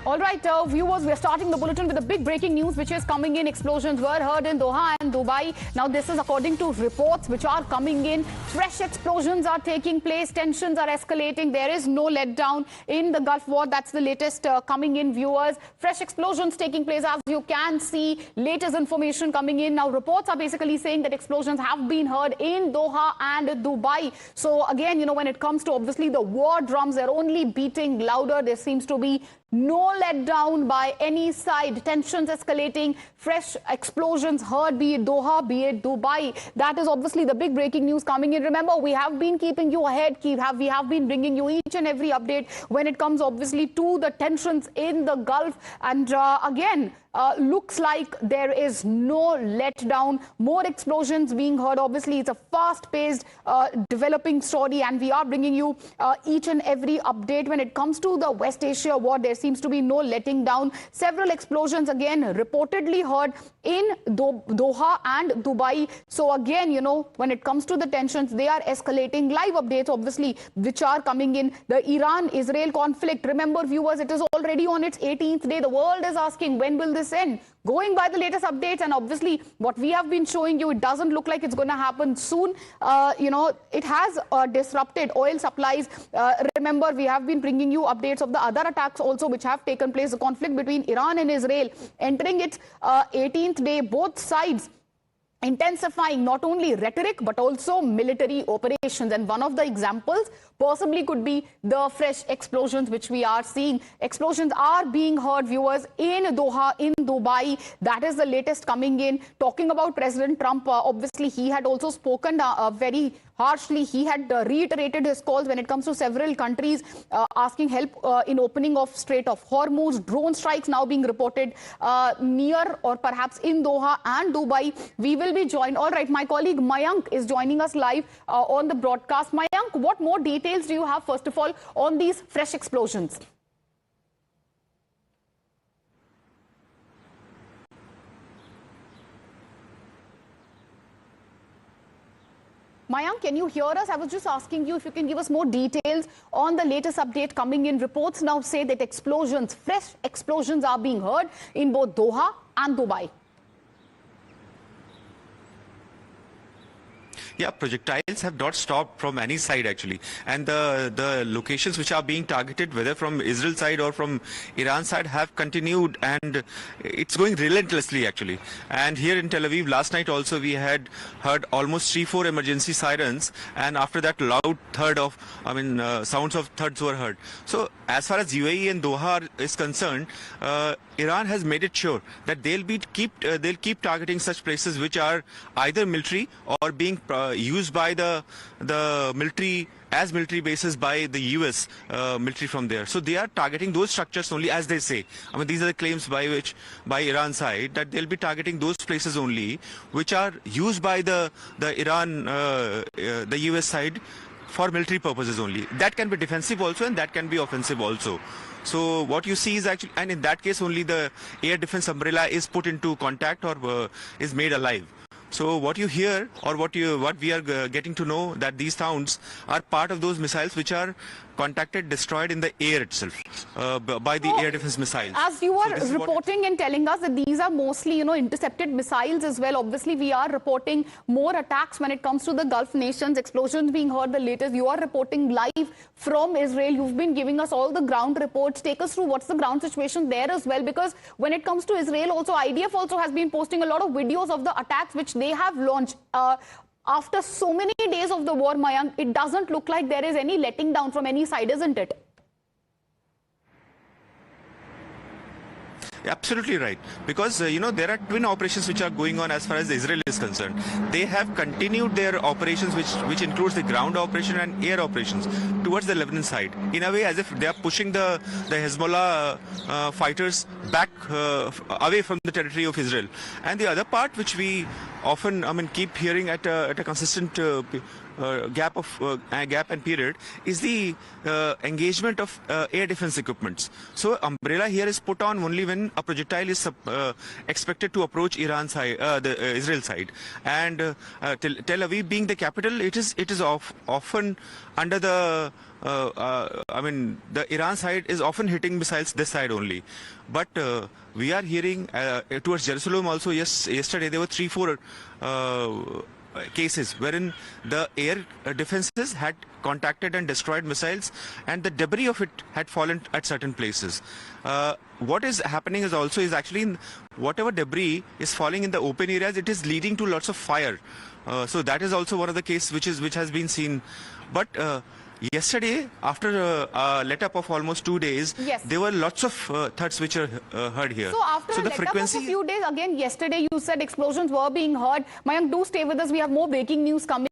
All right, viewers, we are starting the bulletin with the big breaking news which is coming in. Explosions were heard in Doha and Dubai. Now, this is according to reports which are coming in. Fresh explosions are taking place. Tensions are escalating. There is no letdown in the Gulf War. That's the latest coming in, viewers. Fresh explosions taking place, as you can see. Latest information coming in. Now, reports are basically saying that explosions have been heard in Doha and Dubai. So, again, when it comes to obviously the war drums, they're only beating louder. There seems to be no letdown by any side. Tensions escalating, fresh explosions heard, be it Doha, be it Dubai. That is obviously the big breaking news coming in. Remember, we have been keeping you ahead. We have been bringing you each and every update when it comes obviously to the tensions in the Gulf. And again, looks like there is no letdown. More explosions being heard. Obviously, it's a fast-paced developing story, and we are bringing you each and every update. When it comes to the West Asia war, there seems to be no letting down. Several explosions again reportedly heard in Doha and Dubai. So again, when it comes to the tensions, they are escalating. Live updates, obviously, which are coming in. The Iran-Israel conflict. Remember, viewers, it is already on its 18th day. The world is asking, when will this end? Going by the latest updates, and obviously what we have been showing you, it doesn't look like it's going to happen soon. It has disrupted oil supplies. Remember, we have been bringing you updates of the other attacks also which have taken place. The conflict between Iran and Israel entering its 18th day. Both sides intensifying not only rhetoric but also military operations, and one of the examples possibly could be the fresh explosions which we are seeing. Explosions are being heard, viewers, in Doha, in Dubai. That is the latest coming in. Talking about President Trump, obviously he had also spoken very harshly. He had reiterated his calls when it comes to several countries asking help in opening of Strait of Hormuz. Drone strikes now being reported near or perhaps in Doha and Dubai. We will be joined. All right, my colleague Mayank is joining us live on the broadcast. Mayank, what more details do you have, first of all, on these fresh explosions? Mayank, can you hear us? I was just asking you if you can give us more details on the latest update coming in. Reports now say that explosions, fresh explosions are being heard in both Doha and Dubai. Yeah, projectiles have not stopped from any side actually, and the locations which are being targeted, whether from Israel side or from Iran side, have continued, and it's going relentlessly actually. And here in Tel Aviv last night also we had heard almost 3-4 emergency sirens, and after that loud sounds of thuds were heard. So as far as UAE and Doha is concerned, Iran has made it sure that they'll keep targeting such places which are either military or being used by the military as military bases by the US military from there. So they are targeting those structures only, as they say. I mean, these are the claims by Iran side, that they'll be targeting those places only which are used by the US side for military purposes only. That can be defensive also, and that can be offensive also. So what you see is actually, and in that case only the air defense umbrella is put into contact or is made alive. So what you hear, or what we are getting to know, that these sounds are part of those missiles which are contacted, destroyed in the air itself by the air defense missiles. As you are reporting and telling us that these are mostly, intercepted missiles as well. Obviously, we are reporting more attacks when it comes to the Gulf nations. Explosions being heard the latest. You are reporting live from Israel. You've been giving us all the ground reports. Take us through what's the ground situation there as well, because when it comes to Israel also, IDF also has been posting a lot of videos of the attacks which they have launched. After so many days of the war, Mayank, it doesn't look like there is any letting down from any side, isn't it? Absolutely right, because there are twin operations which are going on as far as Israel is concerned. They have continued their operations, which includes the ground operation and air operations towards the Lebanon side, in a way as if they are pushing the Hezbollah fighters back away from the territory of Israel. And the other part which we often keep hearing at a consistent gap and period is the engagement of air defense equipments. So umbrella here is put on only when a projectile is expected to approach Iran side, the Israel side, and Tel Aviv being the capital, it is often under the the Iran side is often hitting missiles this side only. But we are hearing towards Jerusalem also, yesterday there were 3-4 cases wherein the air defenses had contacted and destroyed missiles, and the debris of it had fallen at certain places. What is happening is actually whatever debris is falling in the open areas, it is leading to lots of fire. So that is also one of the cases which has been seen. But yesterday, after a let-up of almost 2 days, there were lots of thuds which are heard here. So after the frequency of a few days, again yesterday you said explosions were being heard. Mayank, do stay with us. We have more breaking news coming.